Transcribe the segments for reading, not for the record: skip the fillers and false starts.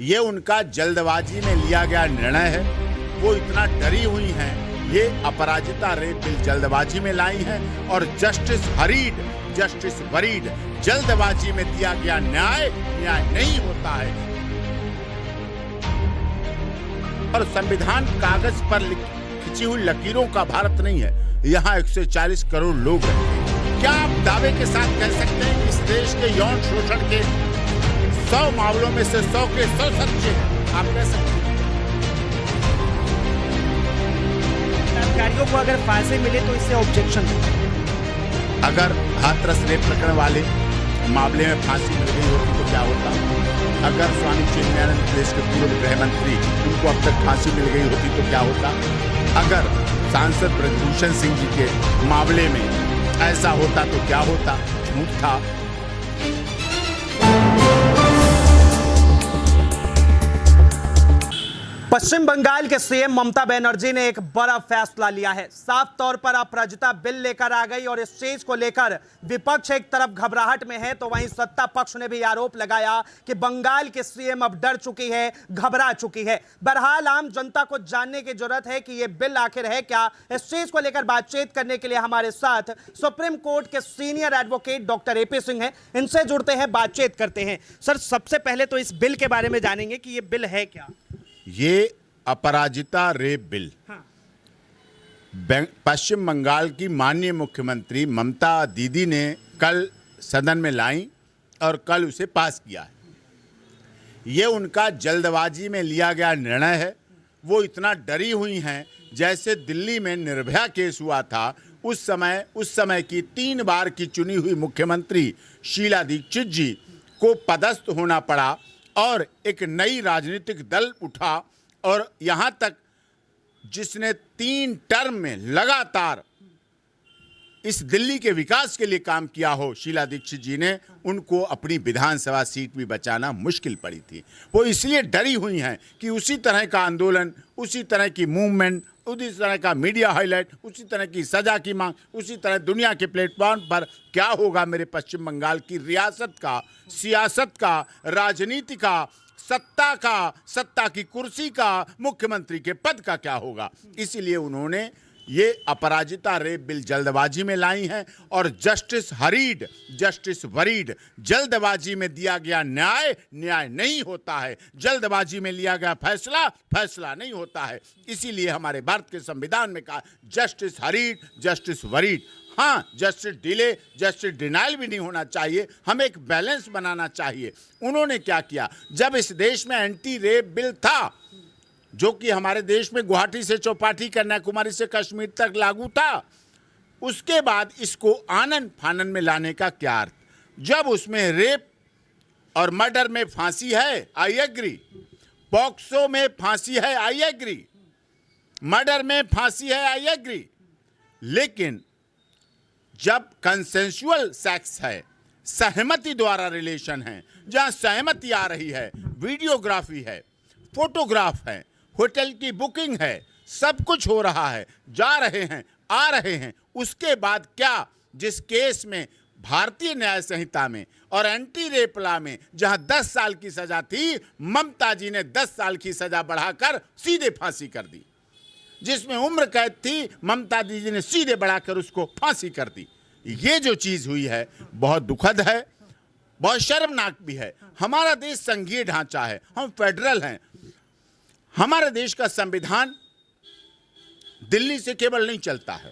ये उनका जल्दबाजी में लिया गया निर्णय है। वो इतना डरी हुई हैं, ये अपराजिता रेप बिल जल्दबाजी में लाई हैं और जस्टिस वरीड जल्दबाजी में दिया गया न्याय नहीं होता है। और संविधान कागज पर खिंची हुई लकीरों का भारत नहीं है। यहाँ 140 करोड़ लोग रहते हैं। क्या आप दावे के साथ कह सकते हैं कि इस देश के यौन शोषण के 100 मामलों में से 100 के 100 सच्चे हैं? आप कह सकते हैं? अधिकारियों को अगर फांसी मिले तो इससे ऑब्जेक्शन है। अगर हाथरस रेप प्रकरण वाले मामले में फांसी मिल गई होती तो क्या होता? अगर स्वामी चिन्मयानंद प्रदेश के पूर्व गृह मंत्री उनको अब तक फांसी मिल गई होती तो क्या होता? अगर सांसद ब्रजभूषण सिंह जी के मामले में ऐसा होता तो क्या होता? झूठ था। पश्चिम बंगाल के सीएम ममता बनर्जी ने एक बड़ा फैसला लिया है। साफ तौर पर अपराजिता बिल लेकर आ गई और इस चीज को लेकर विपक्ष एक तरफ घबराहट में है तो वहीं सत्ता पक्ष ने भी आरोप लगाया कि बंगाल के सीएम अब डर चुकी है, घबरा चुकी है। बहरहाल आम जनता को जानने की जरूरत है कि यह बिल आखिर है क्या। इस चीज को लेकर बातचीत करने के लिए हमारे साथ सुप्रीम कोर्ट के senior advocate doctor AP Singh हैं। इनसे जुड़ते हैं, बातचीत करते हैं। सर, सबसे पहले तो इस बिल के बारे में जानेंगे कि यह बिल है क्या। ये अपराजिता रेप बिल पश्चिम बंगाल की माननीय मुख्यमंत्री ममता दीदी ने कल सदन में लाई और कल उसे पास किया है। ये उनका जल्दबाजी में लिया गया निर्णय है। वो इतना डरी हुई हैं जैसे दिल्ली में निर्भया केस हुआ था। उस समय की 3 बार की चुनी हुई मुख्यमंत्री शीला दीक्षित जी को पदस्थ होना पड़ा और एक नई राजनीतिक दल उठा और यहाँ तक जिसने 3 टर्म में लगातार इस दिल्ली के विकास के लिए काम किया हो, शीला दीक्षित जी ने, उनको अपनी विधानसभा सीट भी बचाना मुश्किल पड़ी थी। वो इसलिए डरी हुई हैं कि उसी तरह का आंदोलन, उसी तरह की मूवमेंट, उसी तरह का मीडिया हाईलाइट, उसी तरह की सजा की मांग, उसी तरह दुनिया के प्लेटफॉर्म पर क्या होगा मेरे पश्चिम बंगाल की रियासत का, सियासत का, राजनीति का, सत्ता की कुर्सी का, मुख्यमंत्री के पद का क्या होगा। इसीलिए उन्होंने ये अपराजिता रेप बिल जल्दबाजी में लाई हैं और जस्टिस वरीड जल्दबाजी में दिया गया न्याय नहीं होता है। जल्दबाजी में लिया गया फैसला नहीं होता है। इसीलिए हमारे भारत के संविधान में कहा जस्टिस वरीड। हाँ, जस्टिस डिले, जस्टिस डिनाइल भी नहीं होना चाहिए। हमें एक बैलेंस बनाना चाहिए। उन्होंने क्या किया, जब इस देश में एंटी रेप बिल था जो कि हमारे देश में गुवाहाटी से चौपाटी, कन्याकुमारी से कश्मीर तक लागू था, उसके बाद इसको आनन फानन में लाने का क्या अर्थ? जब उसमें रेप और मर्डर में फांसी है, आई एग्री। पॉक्सो में फांसी है, आई एग्री। मर्डर में फांसी है, आई एग्री। लेकिन जब कंसेंसुअल सेक्स है, सहमति द्वारा रिलेशन है, जहां सहमति आ रही है, वीडियोग्राफी है, फोटोग्राफ है, होटल की बुकिंग है, सब कुछ हो रहा है, जा रहे हैं, आ रहे हैं, उसके बाद क्या? जिस केस में भारतीय न्याय संहिता में और एंटी रेप लॉ में जहां 10 साल की सजा थी, ममता जी ने 10 साल की सजा बढ़ाकर सीधे फांसी कर दी। जिसमें उम्र कैद थी, ममता दीदी ने सीधे बढ़ाकर उसको फांसी कर दी। ये जो चीज हुई है बहुत दुखद है, बहुत शर्मनाक भी है। हमारा देश संघीय ढांचा है, हम फेडरल हैं। हमारे देश का संविधान दिल्ली से केवल नहीं चलता है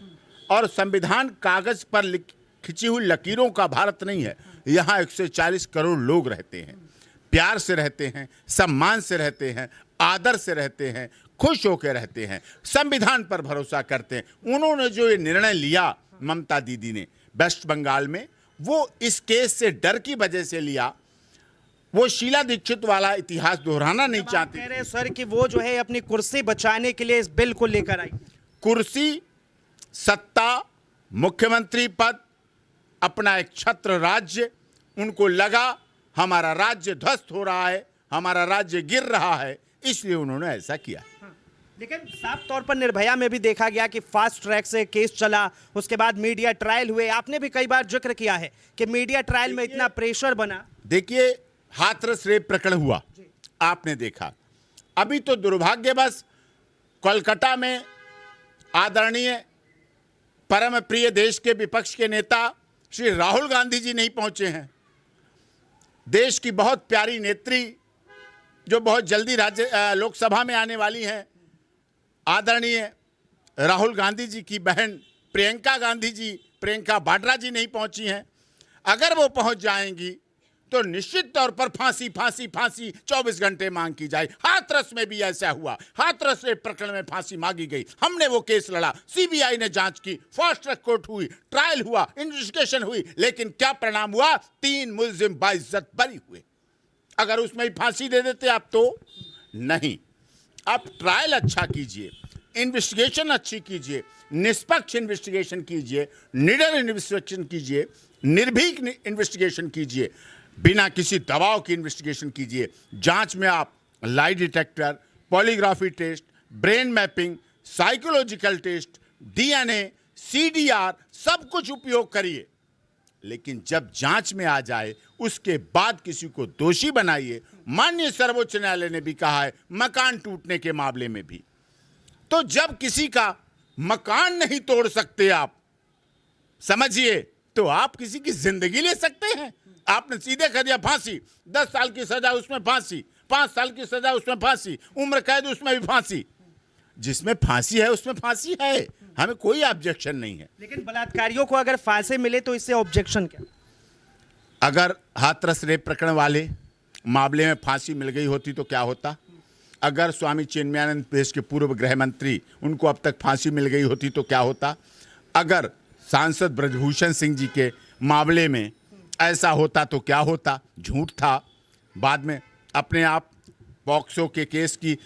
और संविधान कागज पर खिंची हुई लकीरों का भारत नहीं है। यहाँ 140 करोड़ लोग रहते हैं, प्यार से रहते हैं, सम्मान से रहते हैं, आदर से रहते हैं, खुश होकर रहते हैं, संविधान पर भरोसा करते हैं। उन्होंने जो ये निर्णय लिया ममता दीदी ने वेस्ट बंगाल में, वो इस केस से डर की वजह से लिया। वो शीला दीक्षित वाला इतिहास दोहराना नहीं चाहती। कह रहे सर कि वो जो है अपनी कुर्सी बचाने के लिए इस बिल को लेकर आई। कुर्सी, सत्ता, मुख्यमंत्री पद, अपना एक छत्र राज्य, उनको लगा हमारा राज्य ध्वस्त हो रहा है, हमारा राज्य गिर रहा है, इसलिए उन्होंने ऐसा किया। लेकिन साफ तौर पर निर्भया में भी देखा गया कि फास्ट ट्रैक से केस चला, उसके बाद मीडिया ट्रायल हुए। आपने भी कई बार जिक्र किया है कि मीडिया ट्रायल में इतना प्रेशर बना। देखिए, हाथरस रेप प्रकरण हुआ, आपने देखा। अभी तो दुर्भाग्यवश कोलकाता में आदरणीय परम प्रिय देश के विपक्ष के नेता श्री राहुल गांधी जी नहीं पहुंचे हैं। देश की बहुत प्यारी नेत्री जो बहुत जल्दी लोकसभा में आने वाली हैं, आदरणीय राहुल गांधी जी की बहन प्रियंका वाड्रा जी नहीं पहुंची हैं। अगर वो पहुंच जाएंगी तो निश्चित तौर पर फांसी 24 घंटे मांग की जाए। हाथरस में भी ऐसा हुआ। हाथरस रेप प्रकरण में फांसी मांगी गई, हमने वो केस लड़ा, सीबीआई ने जांच की, फास्ट ट्रैक कोर्ट हुई, ट्रायल हुआ, इन्वेस्टिगेशन हुई, लेकिन क्या परिणाम हुआ? 3 मुलजिम बाइज्जत बरी हुए। अगर उसमें ही फांसी दे देते आप तो नहीं। आप ट्रायल अच्छा कीजिए, इन्वेस्टिगेशन अच्छी कीजिए, निष्पक्ष इन्वेस्टिगेशन कीजिए, निडर इन्वेस्टिगेशन कीजिए, निर्भीक इन्वेस्टिगेशन कीजिए, बिना किसी दबाव की इन्वेस्टिगेशन कीजिए। जांच में आप lie detector, polygraphy test, brain mapping, psychological test, DNA, CDR सब कुछ उपयोग करिए, लेकिन जब जांच में आ जाए उसके बाद किसी को दोषी बनाइए। माननीय सर्वोच्च न्यायालय ने भी कहा है मकान टूटने के मामले में भी, तो जब किसी का मकान नहीं तोड़ सकते आप, समझिए, तो आप किसी की जिंदगी ले सकते हैं? आपने सीधे कर दिया फांसी, 10 साल की सजा उसमें फांसी, 5 साल की सजा उसमें फांसी, उम्र कैद उसमें भी फांसी। जिसमें फांसी है उसमें फांसी है, हमें कोई ऑब्जेक्शन नहीं है। लेकिन बलात्कारियों को अगर फांसी मिले तो इससे ऑब्जेक्शन क्या? अगर हाथरस रेप प्रकरण वाले मामले में फांसी मिल गई होती तो क्या होता? अगर स्वामी चिन्मयानंद देश के पूर्व गृह मंत्री, उनको अब तक फांसी मिल गई होती तो क्या होता? अगर सांसद ब्रजभूषण सिंह जी के मामले में ऐसा होता तो क्या होता? झूठ था। बाद में अपने आप पॉक्सो के केस की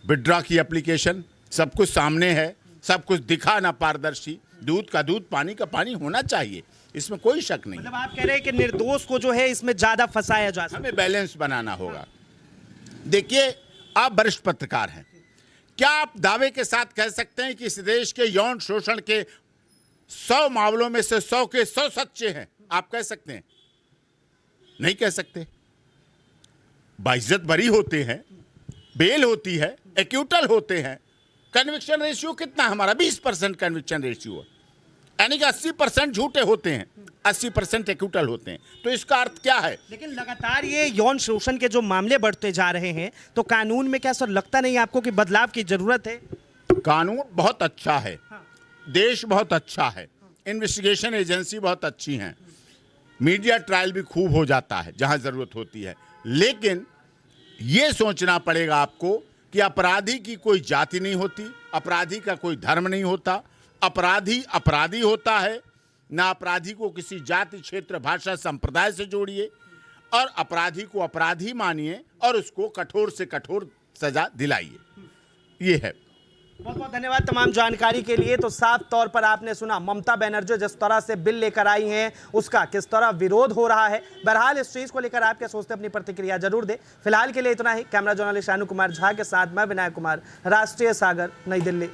विड्रॉ की एप्लीकेशन, सब कुछ सामने है, सब कुछ दिखा ना पारदर्शी। दूध का दूध, पानी का पानी होना चाहिए, इसमें कोई शक नहीं। मतलब आप कह रहे हैं कि निर्दोष को जो है इसमें ज्यादा फंसाया जा सकता है। हमें बैलेंस बनाना होगा। देखिए, आप वरिष्ठ पत्रकार हैं, क्या आप दावे के साथ कह सकते हैं कि इस देश के यौन शोषण के 100 मामलों में से 100 के 100 सच्चे हैं? आप कह सकते हैं? नहीं कह सकते। बाइज्जत बरी होते हैं, बेल होती है, एक्यूटल होते हैं। कन्विक्शन रेशियो कितना हमारा? 20% कन्विक्शन रेशियो है, यानी कि 80% झूठे होते हैं, 80% एक्यूटल होते हैं। तो इसका अर्थ क्या है? लेकिन लगातार ये यौन शोषण के जो मामले बढ़ते जा रहे हैं, तो कानून में क्या सर लगता नहीं आपको कि बदलाव की जरूरत है? कानून बहुत अच्छा है, देश बहुत अच्छा है, इन्वेस्टिगेशन एजेंसी बहुत अच्छी हैं, मीडिया ट्रायल भी खूब हो जाता है जहां जरूरत होती है। लेकिन ये सोचना पड़ेगा आपको कि अपराधी की कोई जाति नहीं होती, अपराधी का कोई धर्म नहीं होता। अपराधी अपराधी होता है, ना अपराधी को किसी जाति, क्षेत्र, भाषा, संप्रदाय से जोड़िए, और अपराधी को अपराधी मानिए और उसको कठोर से कठोर सजा दिलाइए। ये है। बहुत बहुत धन्यवाद तमाम जानकारी के लिए। तो साफ तौर पर आपने सुना ममता बनर्जी जिस तरह से बिल लेकर आई हैं, उसका किस तरह विरोध हो रहा है। बहरहाल इस चीज को लेकर आप क्या सोचते हैं, अपनी प्रतिक्रिया जरूर दें। फिलहाल के लिए इतना ही। कैमरा जर्नलिस्ट शानू कुमार झा के साथ मैं विनायक कुमार, राष्ट्रीय सागर, नई दिल्ली।